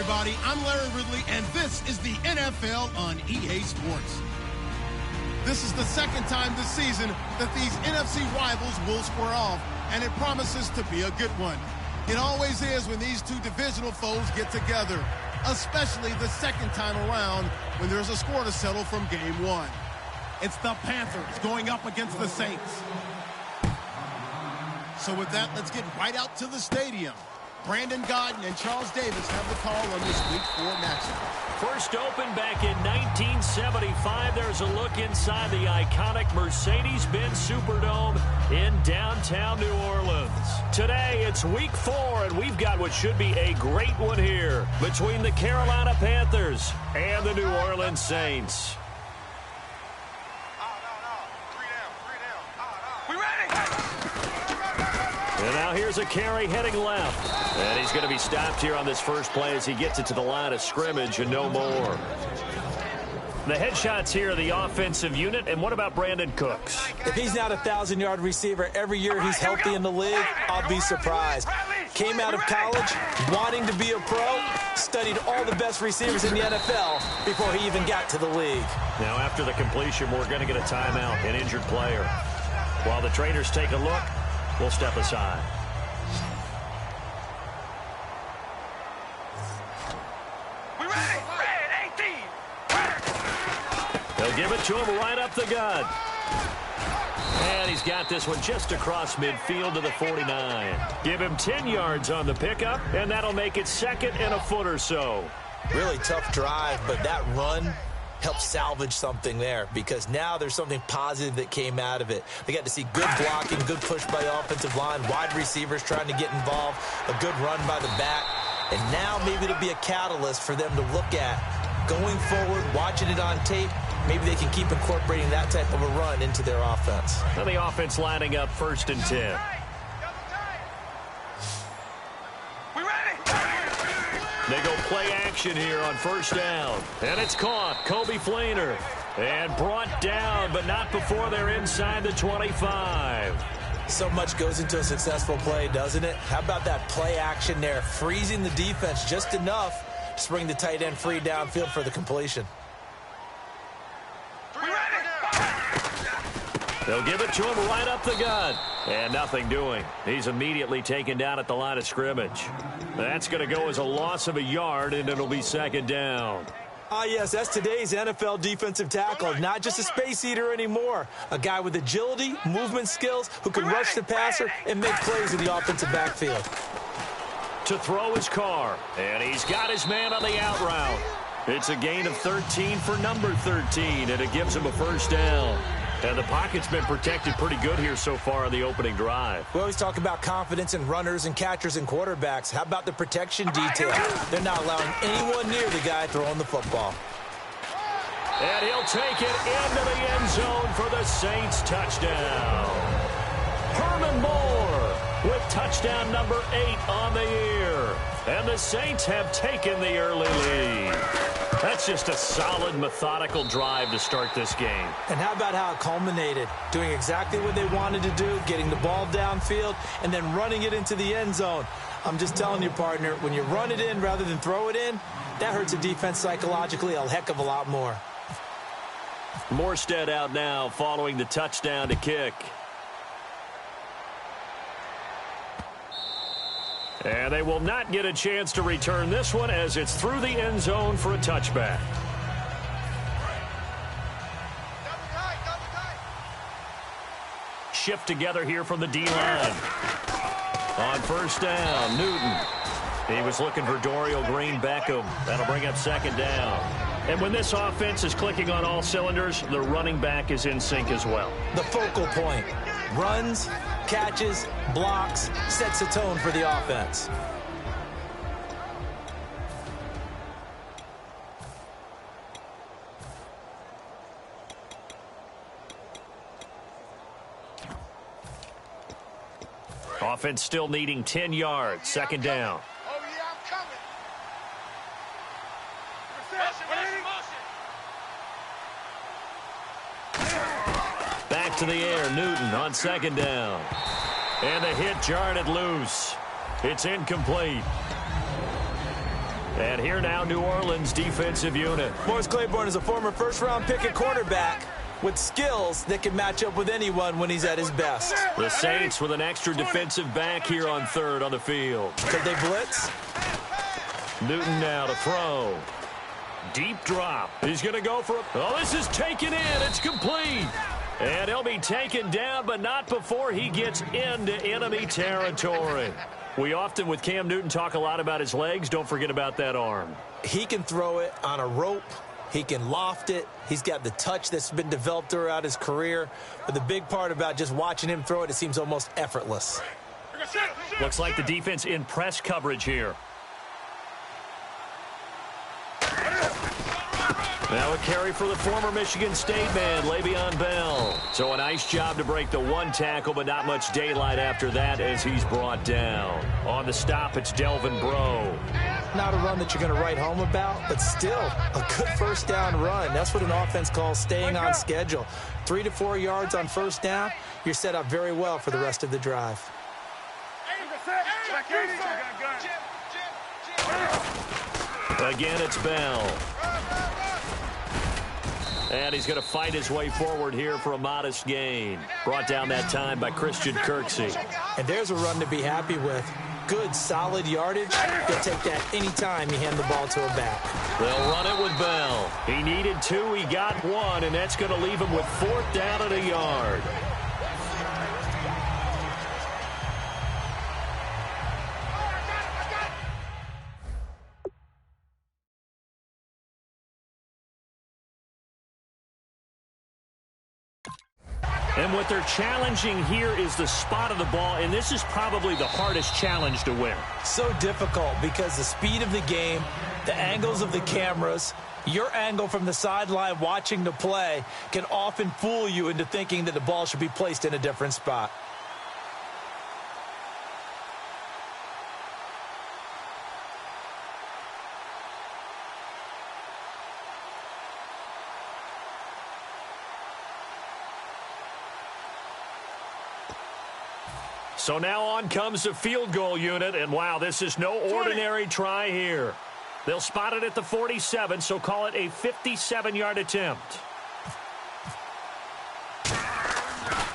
everybody. I'm Larry Ridley, and this is the NFL on EA Sports. This is the second time this season that these NFC rivals will square off, and it promises to be a good one. It always is when these two divisional foes get together, especially the second time around when there's a score to settle from game one. It's the Panthers going up against the Saints. So with that, let's get right out to the stadium. Brandon Gaudin and Charles Davis have the call on this Week 4 matchup. First opened back in 1975. There's a look inside the iconic Mercedes-Benz Superdome in downtown New Orleans. Today, it's Week 4, and we've got what should be a great one here between the Carolina Panthers and the New Orleans Saints. And now here's a carry heading left. And he's going to be stopped here on this first play as he gets it to the line of scrimmage and no more. The headshots here of the offensive unit. And what about Brandon Cooks? If he's not a 1,000-yard receiver every year he's healthy in the league, I'll be surprised. Came out of college wanting to be a pro, studied all the best receivers in the NFL before he even got to the league. Now after the completion, we're going to get a timeout, an injured player. While the trainers take a look, we'll step aside. We ready? Red 18. They'll give it to him right up the gut. And he's got this one just across midfield to the 49. Give him 10 yards on the pickup, and that'll make it second and a foot or so. Really tough drive, but that run helped salvage something there because now there's something positive that came out of it. They got to see good blocking, good push by the offensive line, wide receivers trying to get involved, a good run by the back, and now maybe it'll be a catalyst for them to look at going forward, watching it on tape. Maybe they can keep incorporating that type of a run into their offense. Now the offense lining up 1st and 10. They go play action here on 1st down. And it's caught. Kobe Fleener. And brought down, but not before they're inside the 25. So much goes into a successful play, doesn't it? How about that play action there? Freezing the defense just enough to bring the tight end free downfield for the completion. They'll give it to him right up the gut. And nothing doing. He's immediately taken down at the line of scrimmage. That's going to go as a loss of a yard, and it'll be 2nd down. Ah, yes, that's today's NFL defensive tackle. Not just a space eater anymore. A guy with agility, movement skills, who can rush the passer and make plays in the offensive backfield. To throw his car, and he's got his man on the out route. It's a gain of 13 for number 13, and it gives him a 1st down. And the pocket's been protected pretty good here so far on the opening drive. We always talk about confidence in runners and catchers and quarterbacks. How about the protection detail? They're not allowing anyone near the guy throwing the football. And he'll take it into the end zone for the Saints touchdown. Herman Moore with touchdown number 8 on the year. And the Saints have taken the early lead. That's just a solid, methodical drive to start this game. And how about how it culminated? Doing exactly what they wanted to do, getting the ball downfield, and then running it into the end zone. I'm just telling you, partner, when you run it in rather than throw it in, that hurts a defense psychologically a heck of a lot more. Morstead out now following the touchdown to kick. And they will not get a chance to return this one as it's through the end zone for a touchback. Shift together here from the D-line. On 1st down, Newton. He was looking for Dorial Green-Beckham. That'll bring up 2nd down. And when this offense is clicking on all cylinders, the running back is in sync as well. The focal point. Runs, catches, blocks, sets a tone for the offense. Offense still needing 10 yards. 2nd down. Oh, yeah, I'm coming. Back to the air, Newton on 2nd down. And the hit jarred it loose. It's incomplete. And here now, New Orleans defensive unit. Morris Claiborne is a former first-round pick at cornerback with skills that can match up with anyone when he's at his best. The Saints with an extra defensive back here on third on the field. Could they blitz? Newton now to throw. Deep drop. He's going to go for a... Oh, this is taken in. It's complete. And he'll be taken down, but not before he gets into enemy territory. We often, with Cam Newton, talk a lot about his legs. Don't forget about that arm. He can throw it on a rope. He can loft it. He's got the touch that's been developed throughout his career. But the big part about just watching him throw it, it seems almost effortless. Looks like the defense in press coverage here. Now a carry for the former Michigan State man, Le'Veon Bell. So a nice job to break the one tackle, but not much daylight after that as he's brought down. On the stop, it's Delvin Breaux. Not a run that you're going to write home about, but still a good first down run. That's what an offense calls staying on schedule. 3 to 4 yards on first down, you're set up very well for the rest of the drive. Again, it's Bell. And he's going to fight his way forward here for a modest gain. Brought down that time by Christian Kirksey. And there's a run to be happy with. Good, solid yardage. You'll take that any time you hand the ball to a back. They'll run it with Bell. He needed 2. He got 1, and that's going to leave him with 4th down and a yard. And what they're challenging here is the spot of the ball, and this is probably the hardest challenge to win. So difficult because the speed of the game, the angles of the cameras, your angle from the sideline watching the play can often fool you into thinking that the ball should be placed in a different spot. So now on comes the field goal unit, and wow, this is no ordinary try here. They'll spot it at the 47, so call it a 57-yard attempt.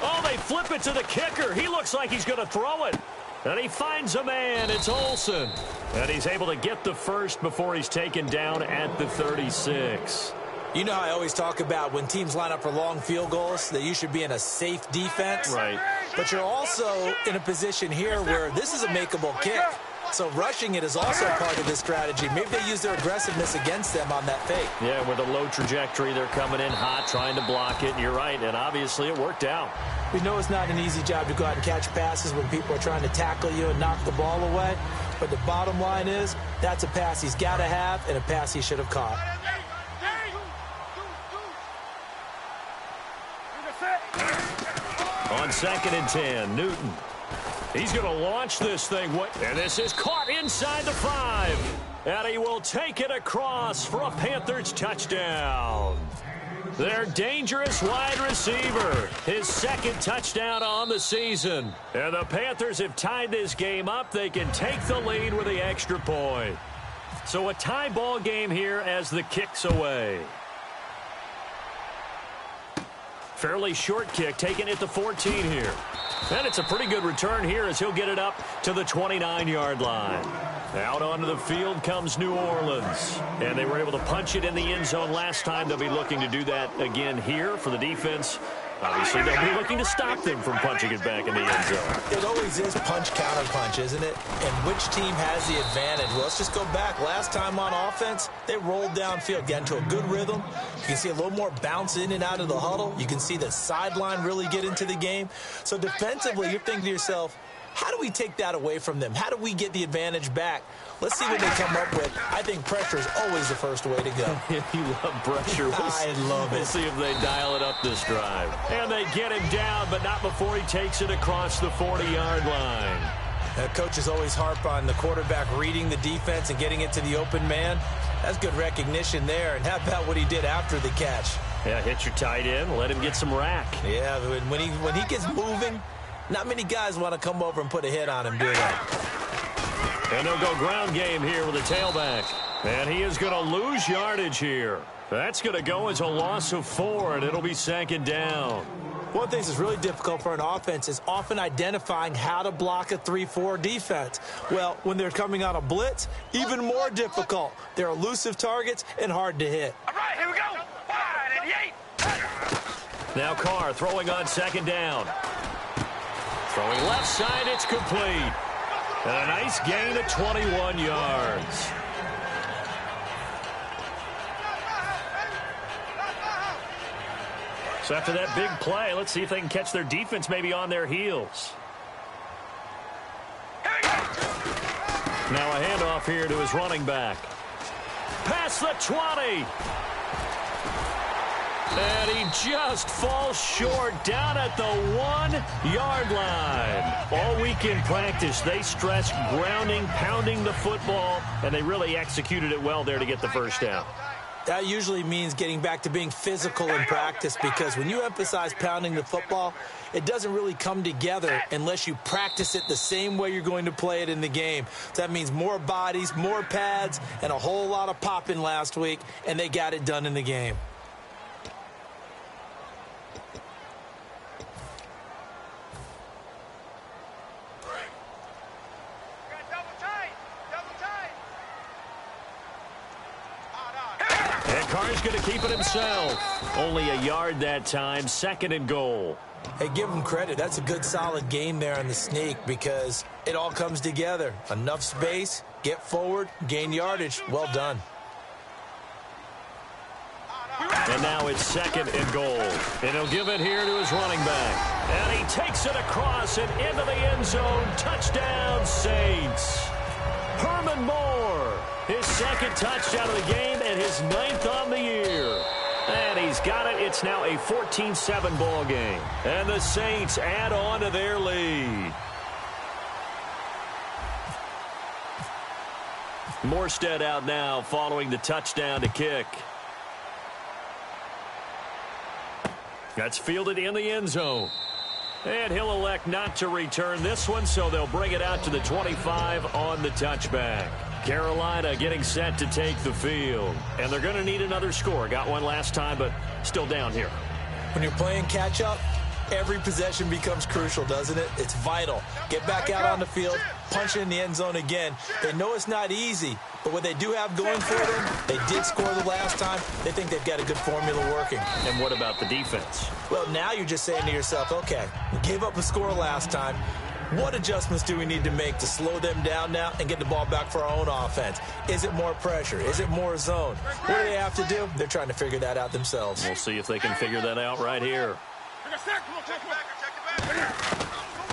Oh, they flip it to the kicker. He looks like he's going to throw it. And he finds a man. It's Olsen. And he's able to get the first before he's taken down at the 36. You know how I always talk about when teams line up for long field goals that you should be in a safe defense? Right. But you're also in a position here where this is a makeable kick. So rushing it is also part of this strategy. Maybe they use their aggressiveness against them on that fake. Yeah, with a low trajectory, they're coming in hot, trying to block it. And you're right, and obviously it worked out. We know it's not an easy job to go out and catch passes when people are trying to tackle you and knock the ball away. But the bottom line is that's a pass he's got to have and a pass he should have caught. On 2nd and 10, Newton. He's going to launch this thing. And this is caught inside the 5. And he will take it across for a Panthers touchdown. Their dangerous wide receiver. His 2nd touchdown on the season. And the Panthers have tied this game up. They can take the lead with the extra point. So a tie ball game here as the kick's away. Fairly short kick taken at the 14 here. And it's a pretty good return here as he'll get it up to the 29-yard line. Out onto the field comes New Orleans. And they were able to punch it in the end zone last time. They'll be looking to do that again here for the defense. Obviously, they'll be looking to stop them from punching it back in the end zone. It always is punch-counter-punch, isn't it? And which team has the advantage? Well, let's just go back. Last time on offense, they rolled downfield, got into a good rhythm. You can see a little more bounce in and out of the huddle. You can see the sideline really get into the game. So defensively, you're thinking to yourself, how do we take that away from them? How do we get the advantage back? Let's see what they come up with. I think pressure is always the first way to go. You love pressure. I love it. We'll see if they dial it up this drive. And they get him down, but not before he takes it across the 40-yard line. Coaches always harp on the quarterback reading the defense and getting it to the open man. That's good recognition there. And how about what he did after the catch? Yeah, hit your tight end, let him get some rack. Yeah, when he gets moving, not many guys want to come over and put a hit on him, do they? And they'll go ground game here with a tailback. And he is going to lose yardage here. That's going to go as a loss of 4, and it'll be 2nd down. One thing that's really difficult for an offense is often identifying how to block a 3-4 defense. Well, when they're coming on a blitz, even more difficult. They're elusive targets and hard to hit. All right, here we go. 5-88. Now Carr throwing on 2nd down. Throwing left side, it's complete. And a nice gain of 21 yards. So after that big play, let's see if they can catch their defense maybe on their heels. Now a handoff here to his running back. Past the 20. And he just falls short down at the 1-yard line. All week in practice, they stressed grounding, pounding the football, and they really executed it well there to get the first down. That usually means getting back to being physical in practice, because when you emphasize pounding the football, it doesn't really come together unless you practice it the same way you're going to play it in the game. So that means more bodies, more pads, and a whole lot of popping last week, and they got it done in the game. Carr's going to keep it himself. Only a yard that time, 2nd and goal. Hey, give him credit. That's a good, solid game there on the sneak, because it all comes together. Enough space, get forward, gain yardage. Well done. And now it's 2nd and goal. And he'll give it here to his running back. And he takes it across and into the end zone. Touchdown, Saints. Herman Moore, his 2nd touchdown of the game and his 9th on the year. And he's got it. It's now a 14-7 ball game. And the Saints add on to their lead. Morstead out now following the touchdown to kick. That's fielded in the end zone. And he'll elect not to return this one, so they'll bring it out to the 25 on the touchback. Carolina getting set to take the field. And they're going to need another score. Got one last time, but still down here. When you're playing catch-up, every possession becomes crucial, doesn't it? It's vital. Get back out on the field, punch it in the end zone again. They know it's not easy, but what they do have going for them, they did score the last time. They think they've got a good formula working. And what about the defense? Well, now you're just saying to yourself, okay, we gave up a score last time. What adjustments do we need to make to slow them down now and get the ball back for our own offense? Is it more pressure? Is it more zone? What do they have to do? They're trying to figure that out themselves. We'll see if they can figure that out right here.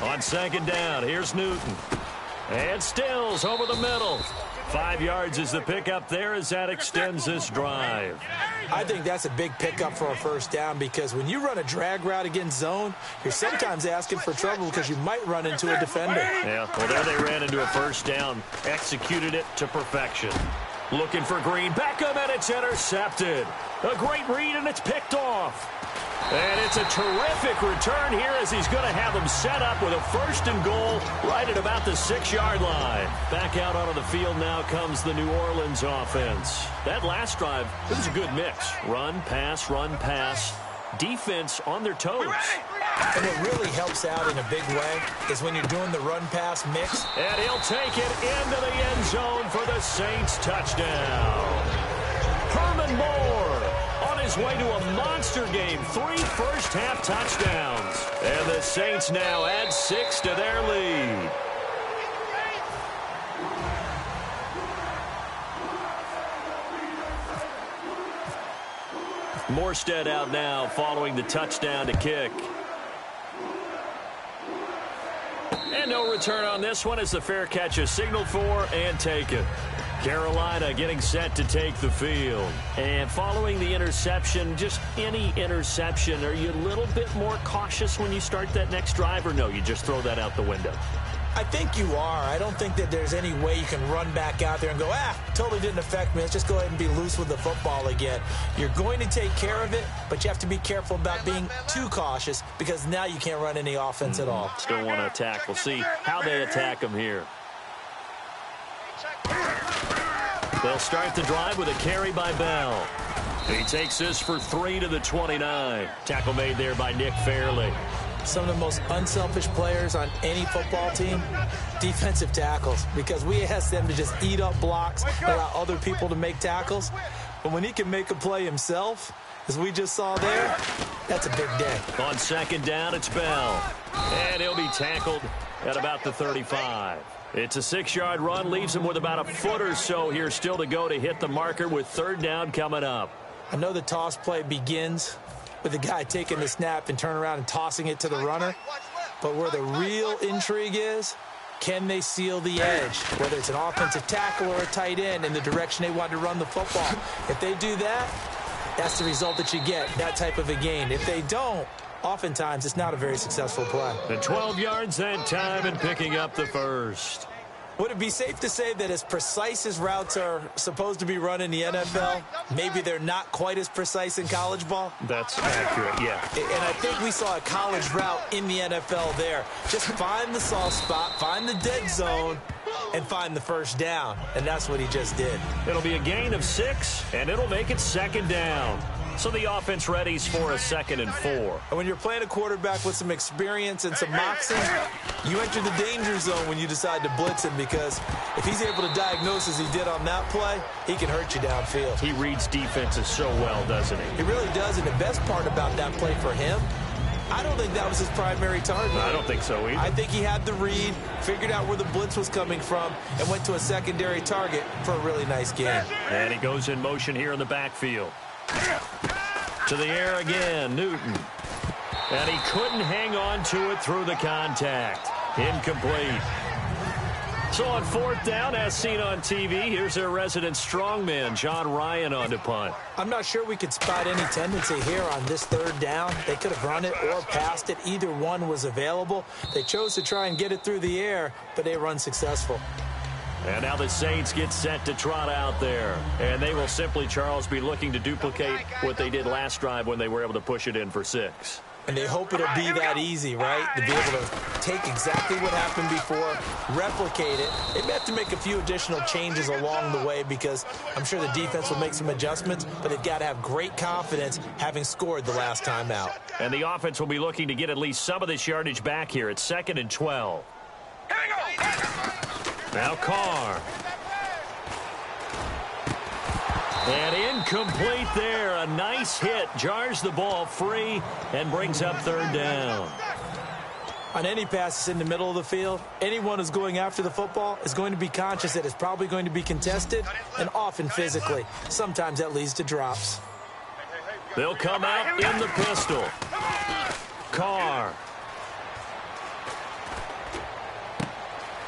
On 2nd down, here's Newton. And Stills over the middle. 5 yards is the pickup there as that extends this drive. I think that's a big pickup for a first down, because when you run a drag route against zone, you're sometimes asking for trouble because you might run into a defender. Yeah, well, there they ran into a first down. Executed it to perfection. Looking for Green. Beckham, and it's intercepted. A great read, and it's picked off. And it's a terrific return here as he's going to have them set up with a 1st and goal right at about the 6-yard line. Back out onto the field now comes the New Orleans offense. That last drive, it was a good mix. Run, pass, defense on their toes. And what really helps out in a big way is when you're doing the run-pass mix. And he'll take it into the end zone for the Saints touchdown. Herman Moore on his way to a monster game. 3 first-half touchdowns. And the Saints now add 6 to their lead. Morstead out now following the touchdown to kick. And no return on this one as the fair catch is signaled for and taken. Carolina getting set to take the field. And following the interception, just any interception, are you a little bit more cautious when you start that next drive, or no, you just throw that out the window? I think you are. I don't think that there's any way you can run back out there and go, totally didn't affect me. Let's just go ahead and be loose with the football again. You're going to take care of it, but you have to be careful about being too cautious, because now you can't run any offense at all. Still want to attack. We'll see how they attack them here. They'll start the drive with a carry by Bell. He takes this for 3 to the 29. Tackle made there by Nick Fairley. Some of the most unselfish players on any football team, defensive tackles, because we ask them to just eat up blocks, allow other people to make tackles. But when he can make a play himself, as we just saw there, that's a big day. On second down, it's Bell. And he'll be tackled at about the 35. It's a 6-yard run, leaves him with about a foot or so here still to go to hit the marker with third down coming up. I know the toss play begins with the guy taking the snap and turn around and tossing it to the runner. But where the real intrigue is, can they seal the edge? Whether it's an offensive tackle or a tight end in the direction they want to run the football. If they do that, that's the result that you get, that type of a gain. If they don't, oftentimes it's not a very successful play. And 12 yards that time and picking up the first. Would it be safe to say that as precise as routes are supposed to be run in the NFL, maybe they're not quite as precise in college ball? That's accurate, yeah. And I think we saw a college route in the NFL there. Just find the soft spot, find the dead zone, and find the first down. And that's what he just did. It'll be a gain of 6, and it'll make it second down. So the offense readies for a 2nd and 4. And when you're playing a quarterback with some experience and some moxie, you enter the danger zone when you decide to blitz him, because if he's able to diagnose as he did on that play, he can hurt you downfield. He reads defenses so well, doesn't he? He really does, and the best part about that play for him, I don't think that was his primary target. I don't think so either. I think he had the read, figured out where the blitz was coming from, and went to a secondary target for a really nice game. And he goes in motion here in the backfield. To the air again, Newton. And he couldn't hang on to it through the contact. Incomplete. So on 4th down, as seen on TV, here's their resident strongman, John Ryan, on to punt. I'm not sure we could spot any tendency here on this 3rd down. They could have run it or passed it. Either one was available. They chose to try and get it through the air, but they were unsuccessful. And now the Saints get set to trot out there. And they will simply, Charles, be looking to duplicate what they did last drive when they were able to push it in for 6. And they hope it'll be that easy, right? To be able to take exactly what happened before, replicate it. They may have to make a few additional changes along the way, because I'm sure the defense will make some adjustments, but they've got to have great confidence having scored the last time out. And the offense will be looking to get at least some of this yardage back here. It's 2nd and 12. Now Carr. And incomplete there. A nice hit. Jars the ball free and brings up 3rd down. On any passes in the middle of the field, anyone who's going after the football is going to be conscious that it's probably going to be contested, and often physically. Sometimes that leads to drops. They'll come out in the pistol. Carr.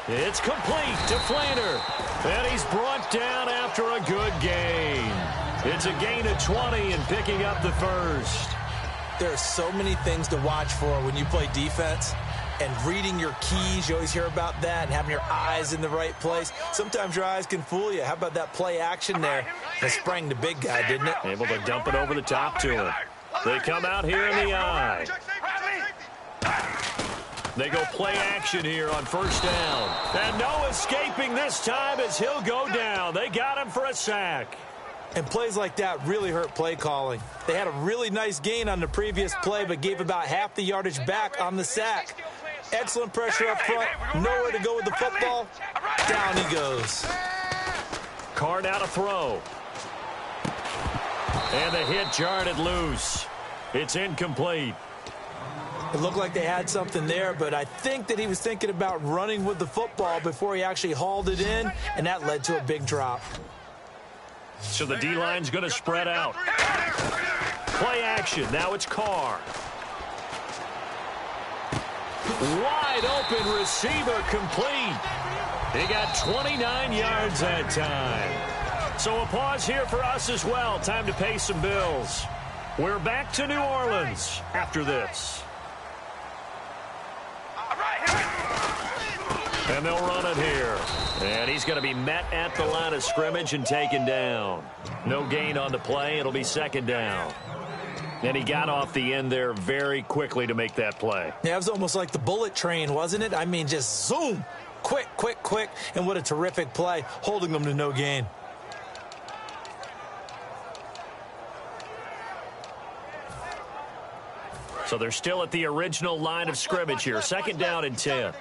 It's complete to Flainer. And he's brought down after a good gain. It's a gain of 20 and picking up the first. There are so many things to watch for when you play defense. And reading your keys, you always hear about that, and having your eyes in the right place. Sometimes your eyes can fool you. How about that play action there? It sprang the big guy, didn't it? Able to dump it over the top to him. They come out here in the eye. They go play action here on 1st down. And no escaping this time as he'll go down. They got him for a sack. And plays like that really hurt play calling. They had a really nice gain on the previous play, but gave about half the yardage back on the sack. Excellent pressure up front. Nowhere to go with the football. Down he goes. Carr now to throw. And the hit jarred it loose. It's incomplete. It looked like they had something there, but I think that he was thinking about running with the football before he actually hauled it in, and that led to a big drop. So the D-line's going to spread out. Play action. Now it's Carr. Wide open receiver complete. He got 29 yards that time. So a pause here for us as well. Time to pay some bills. We're back to New Orleans after this. And they'll run it here. And he's going to be met at the line of scrimmage and taken down. No gain on the play. It'll be 2nd down. And he got off the end there very quickly to make that play. Yeah, it was almost like the bullet train, wasn't it? I mean, just zoom. Quick, quick, quick. And what a terrific play, holding them to no gain. So they're still at the original line of scrimmage here. Second down and 10.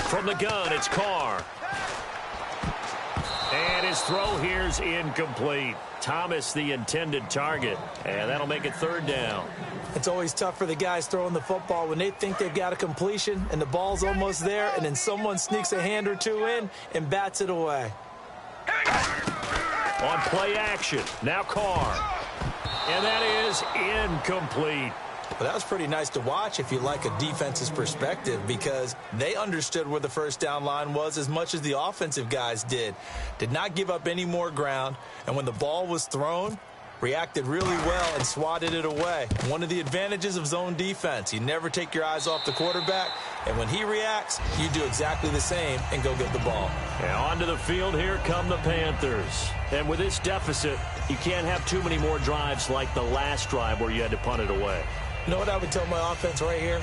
From the gun, it's Carr. And his throw here's incomplete. Thomas the intended target. And that'll make it third down. It's always tough for the guys throwing the football when they think they've got a completion and the ball's almost there, and then someone sneaks a hand or two in and bats it away. On play action, now Carr. And that is incomplete. But that was pretty nice to watch if you like a defense's perspective, because they understood where the first down line was as much as the offensive guys did. Did not give up any more ground, and when the ball was thrown, reacted really well and swatted it away. One of the advantages of zone defense, you never take your eyes off the quarterback, and when he reacts, you do exactly the same and go get the ball. And onto the field here come the Panthers. And with this deficit, you can't have too many more drives like the last drive where you had to punt it away. You know what I would tell my offense right here?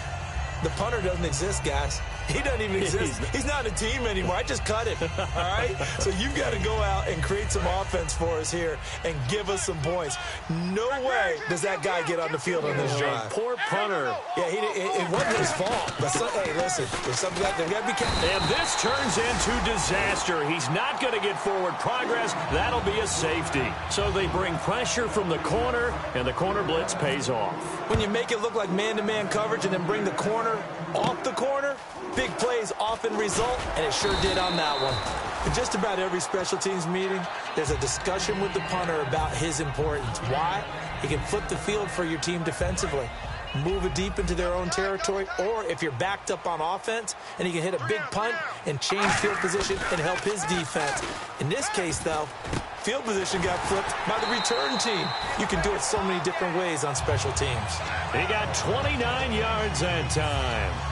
The punter doesn't exist, guys. He doesn't even exist. He's not a team anymore. I just cut him, all right? So you've got to go out and create some offense for us here and give us some points. No way does that guy get on the field on this drive. Poor punter. Yeah, it wasn't his fault. But hey, listen, there's something that they've got to be careful. And this turns into disaster. He's not going to get forward progress. That'll be a safety. So they bring pressure from the corner, and the corner blitz pays off. When you make it look like man-to-man coverage and then bring the corner off the corner, big plays often result, and it sure did on that one. In just about every special teams meeting, there's a discussion with the punter about his importance. Why? He can flip the field for your team defensively, move it deep into their own territory, or if you're backed up on offense, and he can hit a big punt and change field position and help his defense. In this case, though, field position got flipped by the return team. You can do it so many different ways on special teams. He got 29 yards that time.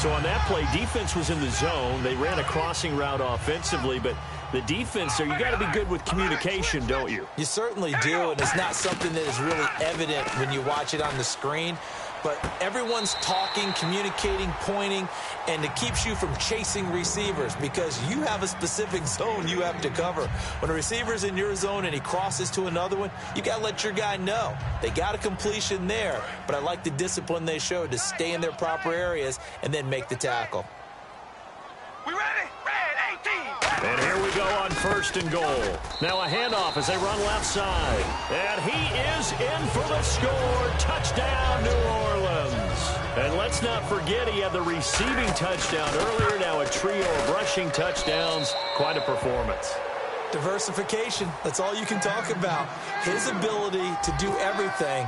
So on that play, defense was in the zone. They ran a crossing route offensively, but the defense there, you got to be good with communication, don't you? You certainly do, and it's not something that is really evident when you watch it on the screen. But everyone's talking, communicating, pointing, and it keeps you from chasing receivers because you have a specific zone you have to cover. When a receiver's in your zone and he crosses to another one, you got to let your guy know. They got a completion there, but I like the discipline they showed to stay in their proper areas and then make the tackle. We ready? Red 18. And here we go on first and goal. Now a handoff as they run left side. And he is in for the score. Touchdown, New Orleans. And let's not forget he had the receiving touchdown earlier. Now a trio of rushing touchdowns. Quite a performance. Diversification, that's all you can talk about. His ability to do everything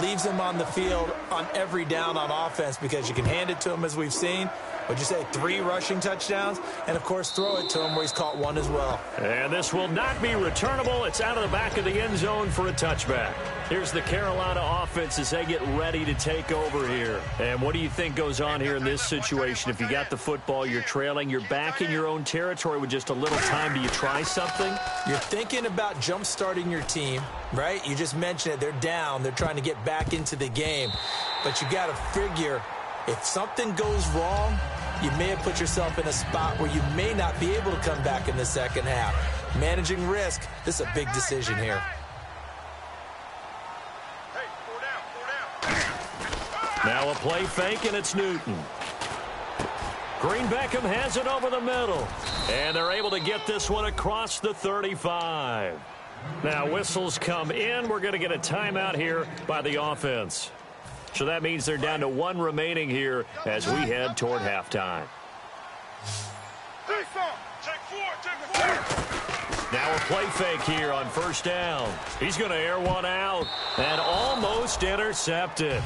leaves him on the field on every down on offense because you can hand it to him, as we've seen. What'd you say, 3 rushing touchdowns? And, of course, throw it to him where he's caught 1 as well. And this will not be returnable. It's out of the back of the end zone for a touchback. Here's the Carolina offense as they get ready to take over here. And what do you think goes on here in this situation? If you got the football, you're trailing, you're back in your own territory with just a little time. Do you try something? You're thinking about jump-starting your team, right? You just mentioned it. They're down. They're trying to get back into the game. But you got to figure if something goes wrong, you may have put yourself in a spot where you may not be able to come back in the second half. Managing risk, this is a big decision here. Hey, 4 down. Now a play fake, and it's Newton. Green Beckham has it over the middle. And they're able to get this one across the 35. Now whistles come in. We're going to get a timeout here by the offense. So that means they're down to 1 remaining here as we head toward halftime. Take 4. Now a play fake here on first down. He's going to air one out and almost intercepted.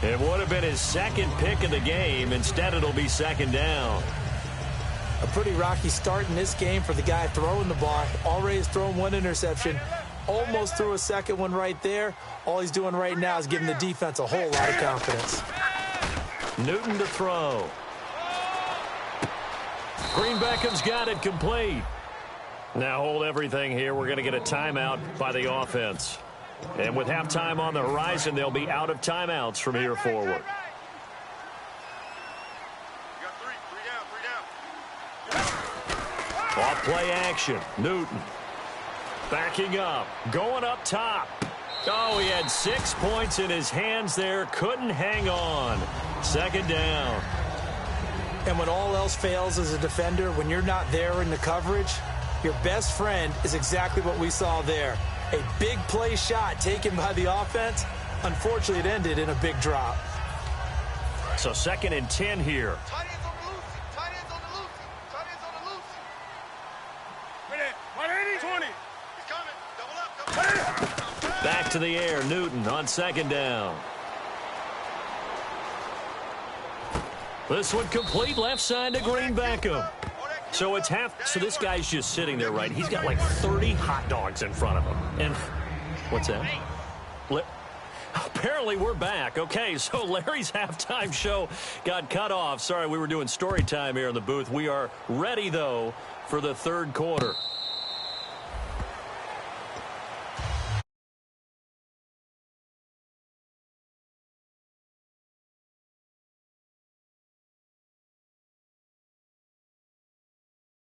It would have been his second pick of the game. Instead, it'll be second down. A pretty rocky start in this game for the guy throwing the ball. Already has thrown 1 interception. Almost threw a second one right there. All he's doing right now is giving the defense a whole lot of confidence. Newton to throw. Green Beckham's got it complete. Now hold everything here. We're going to get a timeout by the offense. And with halftime on the horizon, they'll be out of timeouts from here forward. You got 3 down. Off play action. Newton. Backing up. Going up top. Oh, he had 6 points in his hands there. Couldn't hang on. Second down. And when all else fails as a defender, when you're not there in the coverage, your best friend is exactly what we saw there. A big play shot taken by the offense. Unfortunately, it ended in a big drop. So 2nd and 10 here. Tight ends on the loose. Tight ends on the loose. Tight ends on the loose. Wait it. 180. 20. He's coming. Double up. Double up. Back to the air. Newton on 2nd down. This one complete left side to Green Beckham. So it's half. So this guy's just sitting there, right? He's got like 30 hot dogs in front of him. And what's that? Apparently we're back. Okay, so Larry's halftime show got cut off. Sorry, we were doing story time here in the booth. We are ready, though, for the third quarter.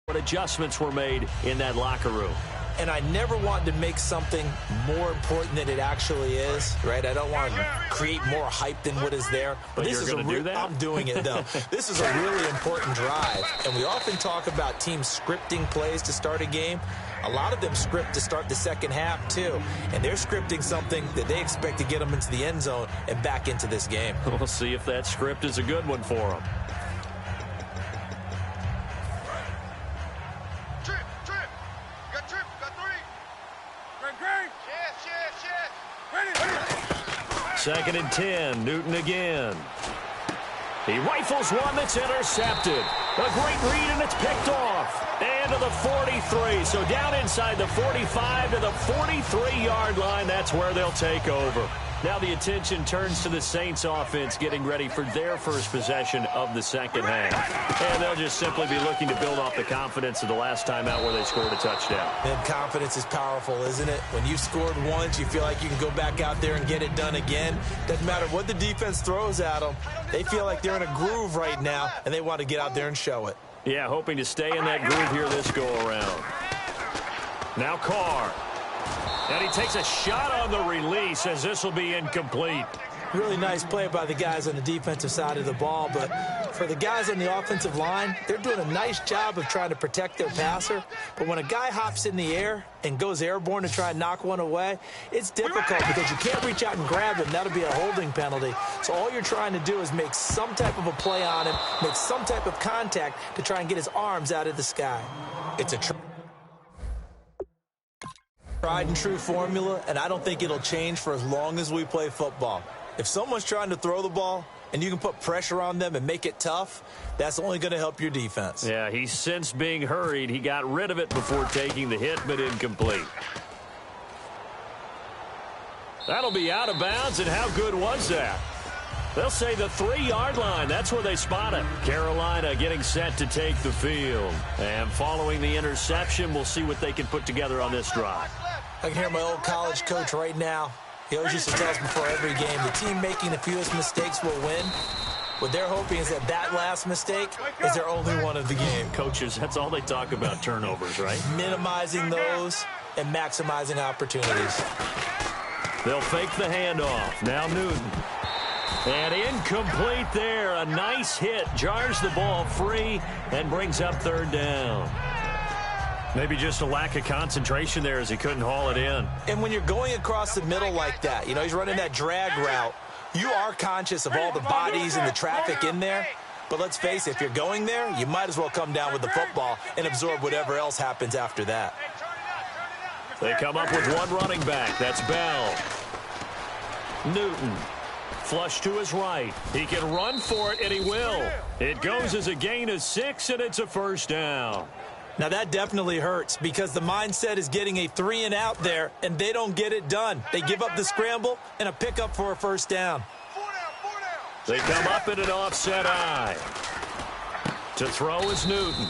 What adjustments were made in that locker room? And I never want to make something more important than it actually is, right? I don't want to create more hype than what is there. But this is do that? I'm doing it, though. This is a really important drive. And we often talk about teams scripting plays to start a game. A lot of them script to start the second half, too. And they're scripting something that they expect to get them into the end zone and back into this game. We'll see if that script is a good one for them. Second and 10, Newton again. He rifles one that's intercepted. A great read, and it's picked off. And to the 43. So down inside the 45 to the 43-yard line. That's where they'll take over. Now the attention turns to the Saints offense getting ready for their first possession of the second half. And they'll just simply be looking to build off the confidence of the last time out where they scored a touchdown. And confidence is powerful, isn't it? When you've scored once, you feel like you can go back out there and get it done again. Doesn't matter what the defense throws at them. They feel like they're in a groove right now, and they want to get out there and show it. Yeah, hoping to stay in that groove here this go-around. Now Carr. And he takes a shot on the release as this will be incomplete. Really nice play by the guys on the defensive side of the ball, but for the guys on the offensive line, they're doing a nice job of trying to protect their passer. But when a guy hops in the air and goes airborne to try and knock one away, it's difficult because you can't reach out and grab him. That'll be a holding penalty. So all you're trying to do is make some type of a play on him, make some type of contact to try and get his arms out of the sky. It's a tried and true formula, and I don't think it'll change for as long as we play football. If someone's trying to throw the ball and you can put pressure on them and make it tough, that's only going to help your defense. Yeah, he's since being hurried. He got rid of it before taking the hit, but incomplete. That'll be out of bounds, and how good was that? They'll say the 3-yard line. That's where they spot it. Carolina getting set to take the field. And following the interception, we'll see what they can put together on this drive. I can hear my old college coach right now. He always used to tell us before every game, the team making the fewest mistakes will win. What they're hoping is that that last mistake is their only one of the game. Coaches, that's all they talk about, turnovers, right? Minimizing those and maximizing opportunities. They'll fake the handoff. Now Newton. And incomplete there. A nice hit. Jars the ball free and brings up third down. Maybe just a lack of concentration there as he couldn't haul it in. And when you're going across the middle like that, you know, he's running that drag route, you are conscious of all the bodies and the traffic in there. But let's face it, if you're going there, you might as well come down with the football and absorb whatever else happens after that. They come up with one running back. That's Bell. Newton. Flush to his right. He can run for it, and he will. It goes as a gain of 6, and it's a first down. Now, that definitely hurts because the mindset is getting a 3-and-out there, and they don't get it done. They give up the scramble and a pickup for a first down. They come up in an offset eye. To throw is Newton.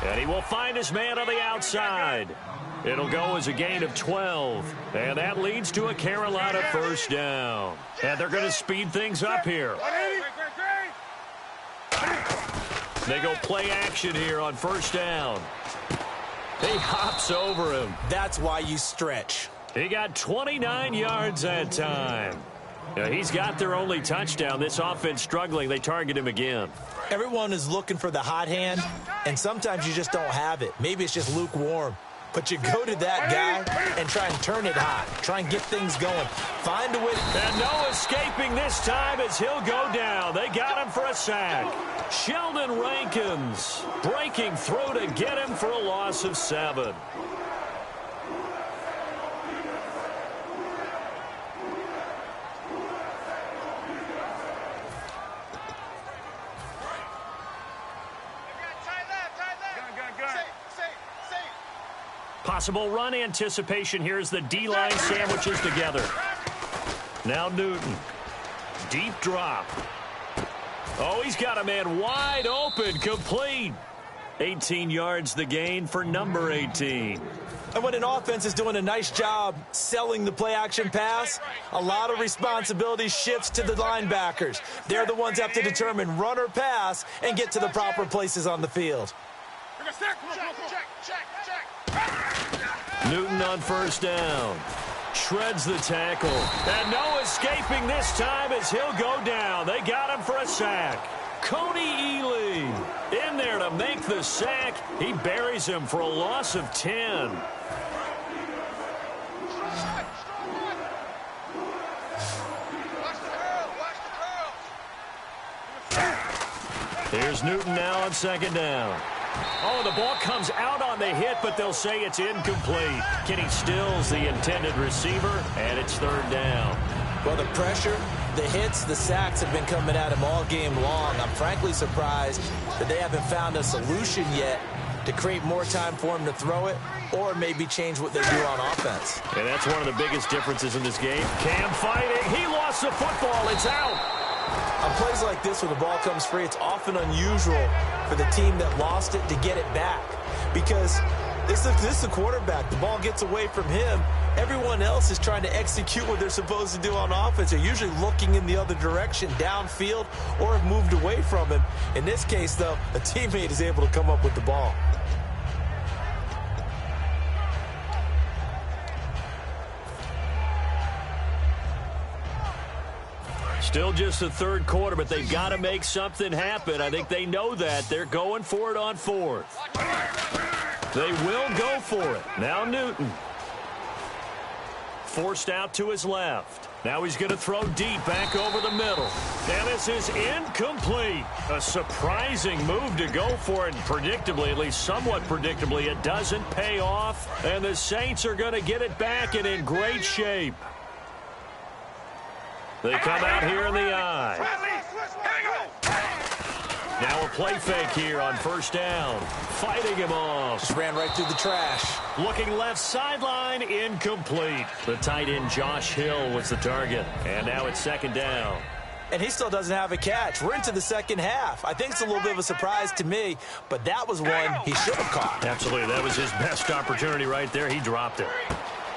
And he will find his man on the outside. It'll go as a gain of 12. And that leads to a Carolina first down. And they're going to speed things up here. They go play action here on first down. He hops over him. That's why you stretch. He got 29 yards that time. He's got their only touchdown. This offense struggling. They target him again. Everyone is looking for the hot hand, and sometimes you just don't have it. Maybe it's just lukewarm. But you go to that guy and try and turn it hot. Try and get things going. Find a way. And no escaping this time as he'll go down. They got him for a sack. Sheldon Rankins breaking through to get him for a loss of 7. Possible run anticipation here as the D-line sandwiches together. Now Newton. Deep drop. Oh, he's got a man wide open, complete. 18 yards the gain for number 18. And when an offense is doing a nice job selling the play-action pass, a lot of responsibility shifts to the linebackers. They're the ones that have to determine run or pass and get to the proper places on the field. Newton on first down. Shreds the tackle. And no escaping this time as he'll go down. They got him for a sack. Cody Ely in there to make the sack. He buries him for a loss of 10. Here's Newton now on second down. Oh, the ball comes out on the hit, but they'll say it's incomplete. Kenny Stills, the intended receiver, and it's third down. Well, the pressure, the hits, the sacks have been coming at him all game long. I'm frankly surprised that they haven't found a solution yet to create more time for him to throw it or maybe change what they do on offense. And that's one of the biggest differences in this game. Cam fighting. He lost the football. It's out. On plays like this where the ball comes free, it's often unusual for the team that lost it to get it back because this is the quarterback. The ball gets away from him. Everyone else is trying to execute what they're supposed to do on offense. They're usually looking in the other direction, downfield, or have moved away from him. In this case, though, a teammate is able to come up with the ball. Still just the third quarter, but they've got to make something happen. I think they know that. They're going for it on fourth. They will go for it. Now Newton. Forced out to his left. Now he's going to throw deep back over the middle. And this is incomplete. A surprising move to go for it. Predictably, at least somewhat predictably, it doesn't pay off. And the Saints are going to get it back and in great shape. They come out here in the eye. Now a play fake here on first down. Fighting him off. Just ran right through the trash. Looking left sideline, incomplete. The tight end Josh Hill was the target. And now it's second down. And he still doesn't have a catch. We're into the second half. I think it's a little bit of a surprise to me, but that was one he should have caught. Absolutely. That was his best opportunity right there. He dropped it.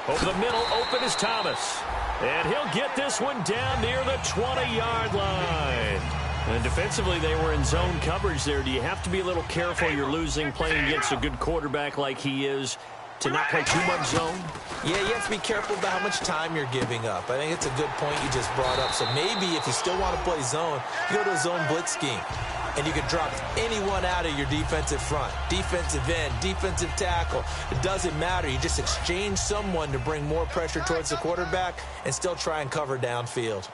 Over the middle, open is Thomas. And he'll get this one down near the 20-yard line. And defensively, they were in zone coverage there. Do you have to be a little careful? You're losing, playing against a good quarterback like he is, to not play too much zone? Yeah, you have to be careful about how much time you're giving up. I think it's a good point you just brought up. So maybe if you still want to play zone, you go to a zone blitz scheme. And you can drop anyone out of your defensive front, defensive end, defensive tackle. It doesn't matter. You just exchange someone to bring more pressure towards the quarterback and still try and cover downfield.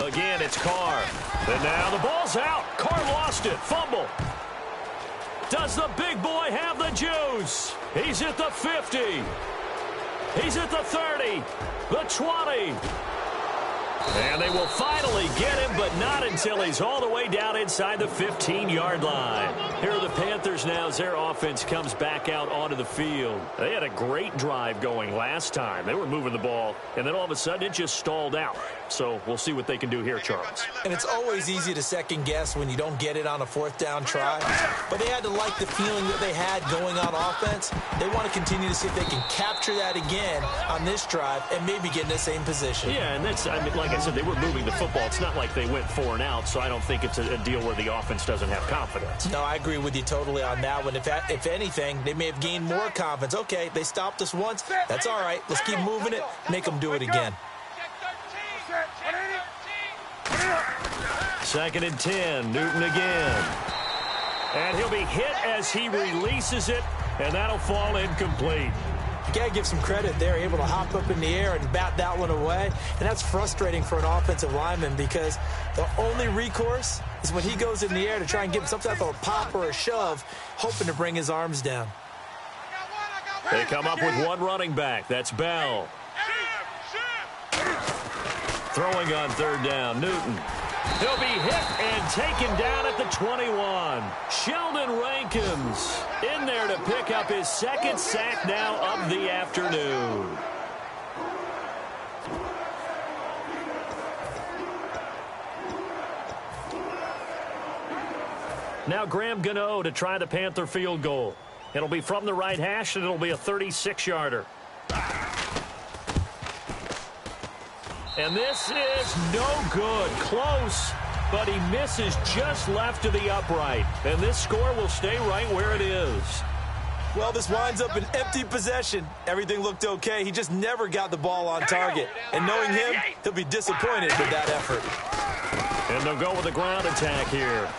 Again, it's Carr. And now the ball's out. Carr lost it. Fumble. Does the big boy have the juice? He's at the 50. He's at the 30. The 20. And they will finally get him, but not until he's all the way down inside the 15-yard line. Here are the Panthers now as their offense comes back out onto the field. They had a great drive going last time. They were moving the ball, and then all of a sudden it just stalled out. So we'll see what they can do here, Charles. And it's always easy to second-guess when you don't get it on a fourth-down try. But they had to like the feeling that they had going on offense. They want to continue to see if they can capture that again on this drive and maybe get in the same position. Yeah, and that's, I mean, like like I said, they were moving the football. It's not like they went 4 and out, so I don't think it's a deal where the offense doesn't have confidence. No, I agree with you totally on that one. If anything, they may have gained more confidence. Okay, they stopped us once. That's all right. Let's keep moving it. Make them do it again. 2nd and 10. Newton again. And he'll be hit as he releases it, and that'll fall incomplete. You got to give some credit there, able to hop up in the air and bat that one away. And that's frustrating for an offensive lineman because the only recourse is when he goes in the air to try and give some type of a pop or a shove, hoping to bring his arms down. They come up with one running back. That's Bell. Throwing on 3rd down, Newton. He'll be hit and taken down at the 21. Sheldon Rankins in there to pick up his 2nd sack now of the afternoon. Now Graham Gano to try the Panther field goal. It'll be from the right hash, and it'll be a 36-yarder. And this is no good. Close, but he misses just left to the upright. And this score will stay right where it is. Well, this winds up an empty possession. Everything looked okay. He just never got the ball on target. And knowing him, he'll be disappointed with that effort. And they'll go with a ground attack here.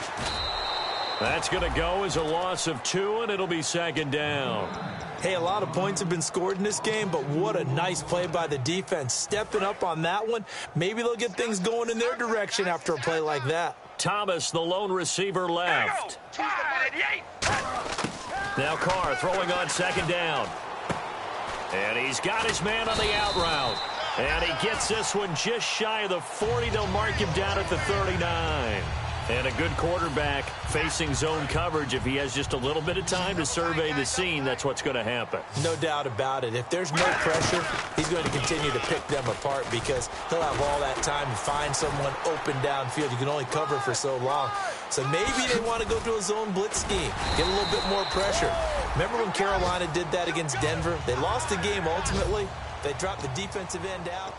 That's going to go as a loss of 2, and it'll be 2nd down. Hey, a lot of points have been scored in this game, but what a nice play by the defense. Stepping up on that one. Maybe they'll get things going in their direction after a play like that. Thomas, the lone receiver, left. Now Carr throwing on 2nd down. And he's got his man on the out route. And he gets this one just shy of the 40. They'll mark him down at the 39. And a good quarterback facing zone coverage. If he has just a little bit of time to survey the scene, that's what's going to happen. No doubt about it. If there's no pressure, he's going to continue to pick them apart because he'll have all that time to find someone open downfield. You can only cover for so long. So maybe they want to go to a zone blitz scheme, get a little bit more pressure. Remember when Carolina did that against Denver? They lost the game ultimately. They dropped the defensive end out.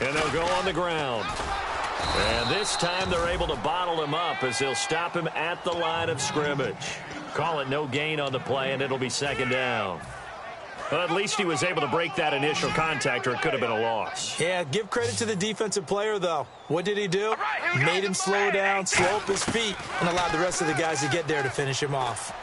And they'll go on the ground. And this time they're able to bottle him up as they'll stop him at the line of scrimmage. Call it no gain on the play, and it'll be 2nd down. Well, at least he was able to break that initial contact, or it could have been a loss. Yeah, give credit to the defensive player, though. What did he do? Made him slow down, slow up his feet, and allowed the rest of the guys to get there to finish him off.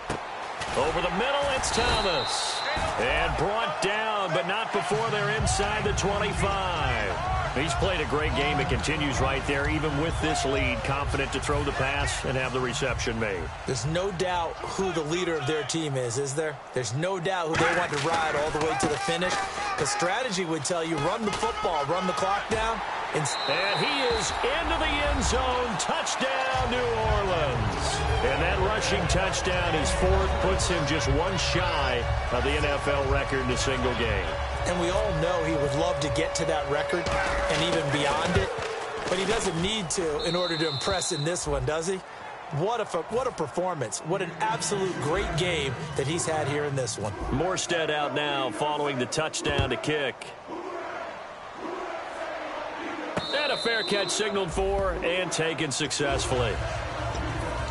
Over the middle, it's Thomas. And brought down, but not before they're inside the 25. He's played a great game. It continues right there, even with this lead, confident to throw the pass and have the reception made. There's no doubt who the leader of their team is there? There's no doubt who they want to ride all the way to the finish. The strategy would tell you, run the football, run the clock down. And he is into the end zone. Touchdown, New Orleans. And that rushing touchdown, his 4th, puts him just one shy of the NFL record in a single game. And we all know he would love to get to that record and even beyond it. But he doesn't need to in order to impress in this one, does he? What a performance. What an absolute great game that he's had here in this one. Morstead out now following the touchdown to kick. And a fair catch signaled for and taken successfully.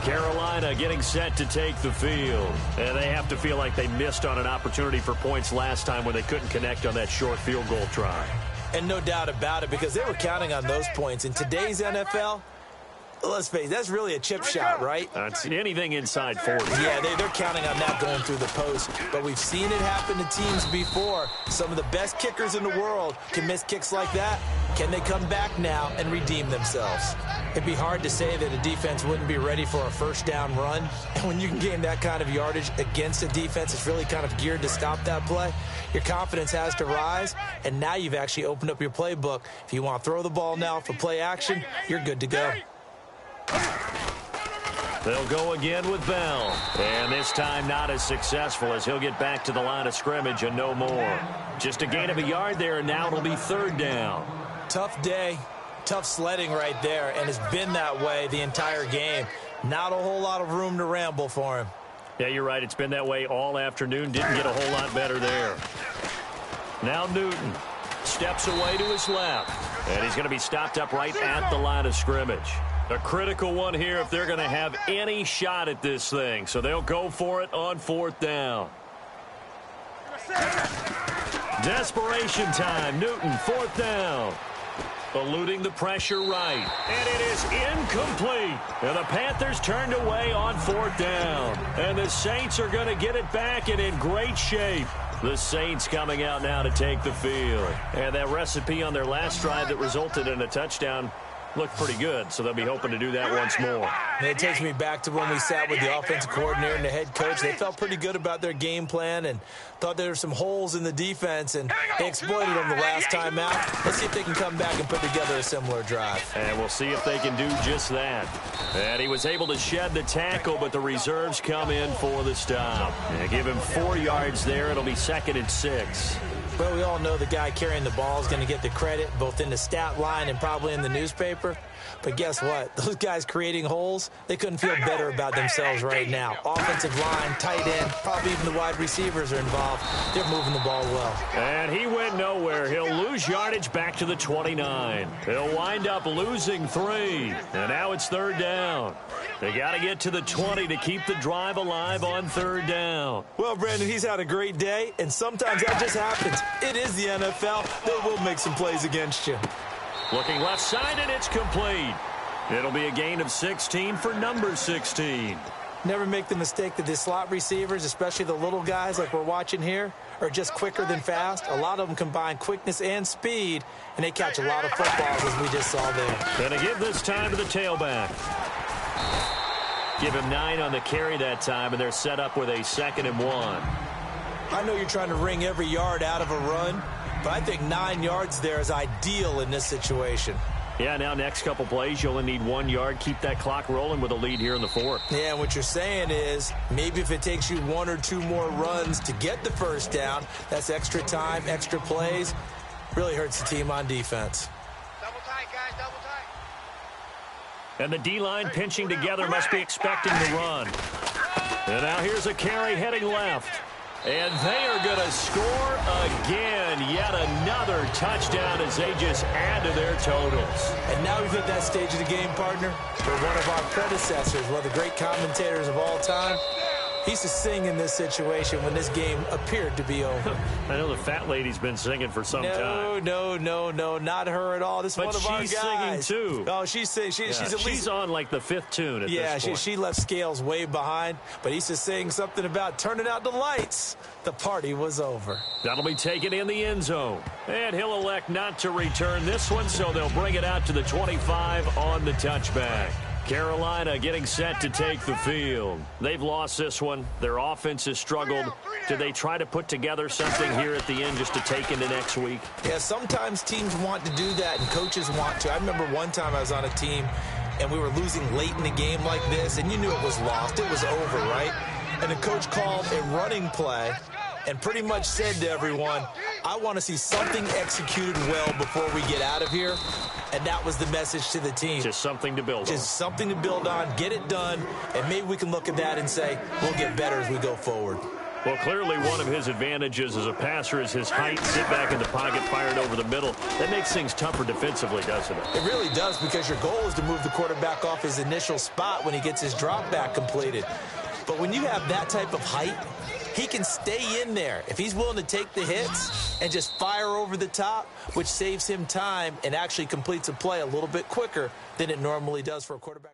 Carolina getting set to take the field. And they have to feel like they missed on an opportunity for points last time when they couldn't connect on that short field goal try. And no doubt about it, because they were counting on those points. In today's NFL, let's face it, that's really a chip shot, right? That's anything inside 40. Yeah, they're counting on that going through the post. But we've seen it happen to teams before. Some of the best kickers in the world can miss kicks like that. Can they come back now and redeem themselves? It'd be hard to say that a defense wouldn't be ready for a first down run. And when you can gain that kind of yardage against a defense that's really kind of geared to stop that play, your confidence has to rise. And now you've actually opened up your playbook. If you want to throw the ball now for play action, you're good to go. They'll go again with Bell. And this time not as successful as he'll get back to the line of scrimmage and no more. Just a gain of a yard there, and now it'll be 3rd down. Tough day, tough sledding right there, and it's been that way the entire game. Not a whole lot of room to ramble for him. Yeah, you're right. It's been that way all afternoon. Didn't get a whole lot better there. Now Newton steps away to his left. And he's going to be stopped up right at the line of scrimmage. A critical one here if they're going to have any shot at this thing. So they'll go for it on 4th down. Desperation time. Newton, 4th down. Eluding the pressure right. And it is incomplete. And the Panthers turned away on 4th down. And the Saints are going to get it back and in great shape. The Saints coming out now to take the field. And that recipe on their last drive that resulted in a touchdown looked pretty good, so they'll be hoping to do that once more. And it takes me back to when we sat with the offensive coordinator and the head coach. They felt pretty good about their game plan and thought there were some holes in the defense, and they exploited them the last time out. Let's see if they can come back and put together a similar drive. And we'll see if they can do just that. And he was able to shed the tackle, but the reserves come in for the stop. And give him 4 yards there. It'll be 2nd and 6. Well, we all know the guy carrying the ball is going to get the credit, both in the stat line and probably in the newspaper. But guess what? Those guys creating holes, they couldn't feel better about themselves right now. Offensive line, tight end, probably even the wide receivers are involved. They're moving the ball well. And he went nowhere. He'll lose yardage back to the 29. He'll wind up losing 3. And now it's 3rd down. They got to get to the 20 to keep the drive alive on 3rd down. Well, Brandon, he's had a great day, and sometimes that just happens. It is the NFL. They will make some plays against you. Looking left side, and it's complete. It'll be a gain of 16 for number 16. Never make the mistake that the slot receivers, especially the little guys like we're watching here, are just quicker than fast. A lot of them combine quickness and speed, and they catch a lot of footballs, as we just saw there. Going to give this time to the tailback. Give him 9 on the carry that time, and they're set up with a 2nd and 1. I know you're trying to wring every yard out of a run, but I think 9 yards there is ideal in this situation. Yeah, now next couple plays, you only need 1 yard. Keep that clock rolling with a lead here in the 4th. Yeah, what you're saying is maybe if it takes you 1 or 2 more runs to get the 1st down, that's extra time, extra plays. Really hurts the team on defense. Double tight, guys, double tight. And the D-line pinching together, must be expecting the run. And now here's a carry heading left. And they are going to score again. Yet another touchdown as they just add to their totals. And now we've hit that stage of the game, partner, where one of our predecessors, one of the great commentators of all time, he used to sing in this situation when this game appeared to be over. I know the fat lady's been singing for some time. No, not her at all. This is one of our guys. But she's singing too. Oh, she's singing. She's on like the 5th tune at this point. She left Scales way behind, but he's just saying something about turning out the lights. The party was over. That'll be taken in the end zone. And he'll elect not to return this one, so they'll bring it out to the 25 on the touchback. Carolina getting set to take the field. They've lost this one. Their offense has struggled. Do they try to put together something here at the end just to take into next week? Yeah, sometimes teams want to do that and coaches want to. I remember one time I was on a team and we were losing late in the game like this, and you knew it was lost. It was over, right? And the coach called a running play and pretty much said to everyone, I want to see something executed well before we get out of here. And that was the message to the team. Just something to build on. Just something to build on, get it done, and maybe we can look at that and say, we'll get better as we go forward. Well, clearly one of his advantages as a passer is his height. Sit back in the pocket, fired over the middle. That makes things tougher defensively, doesn't it? It really does, because your goal is to move the quarterback off his initial spot when he gets his drop back completed. But when you have that type of height, he can stay in there if he's willing to take the hits and just fire over the top, which saves him time and actually completes a play a little bit quicker than it normally does for a quarterback.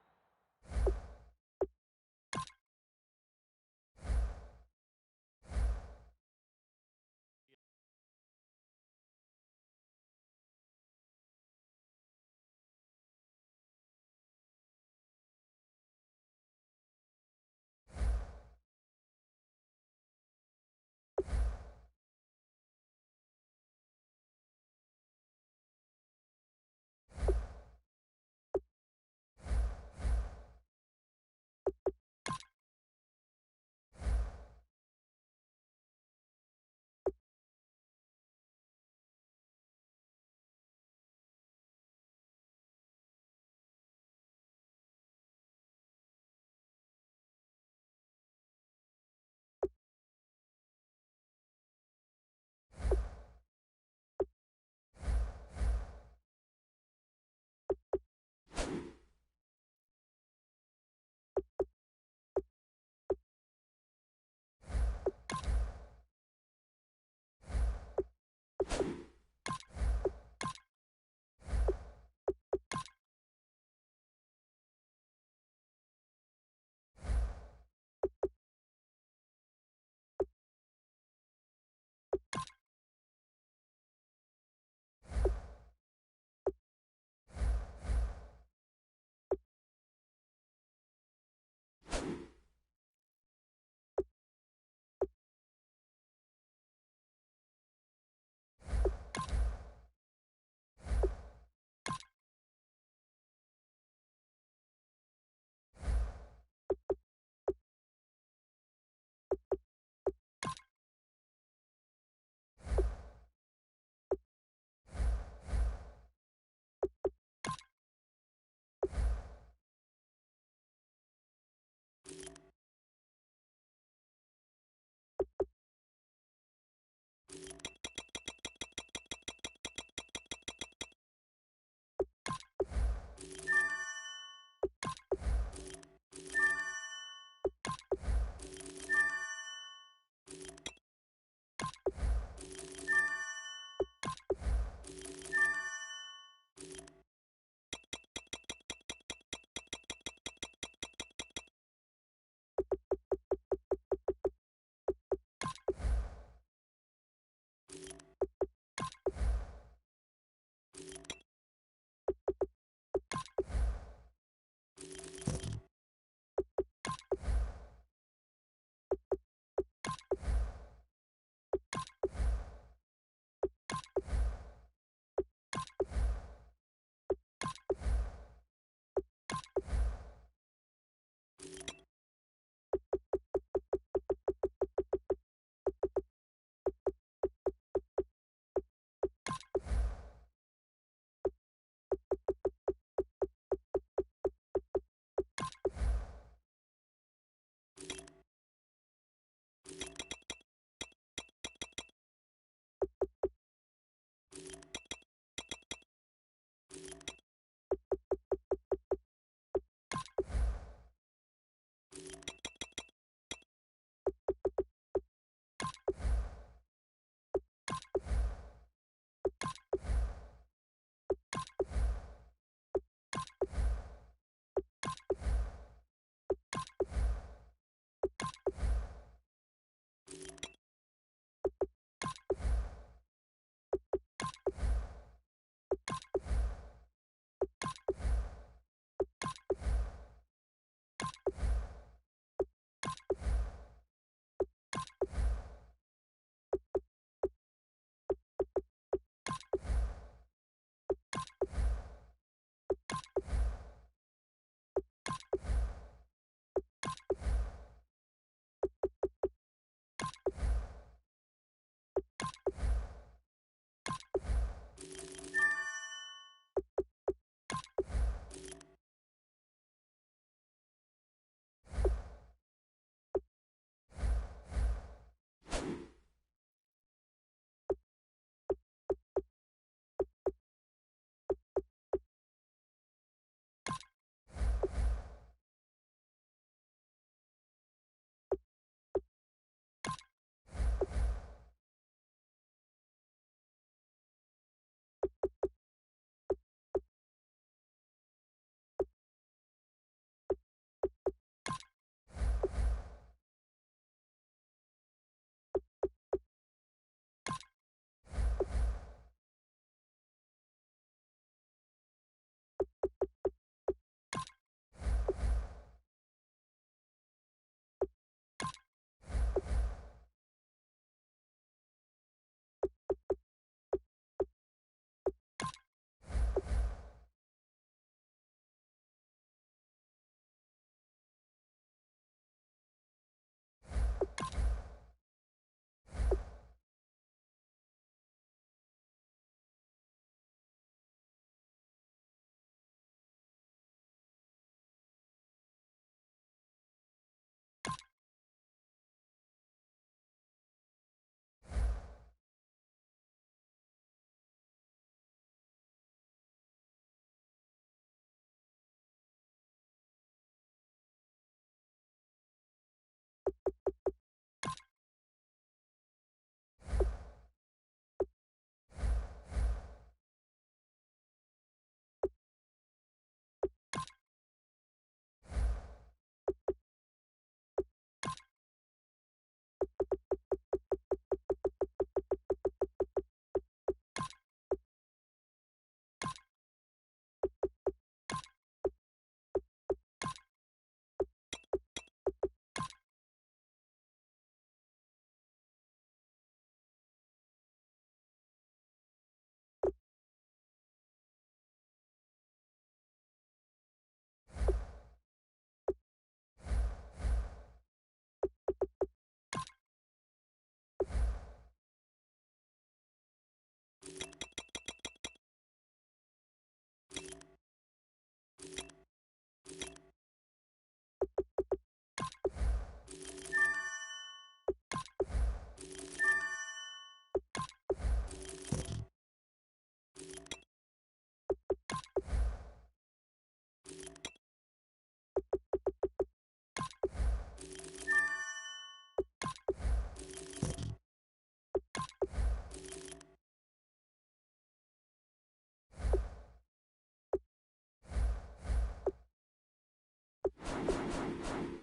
it.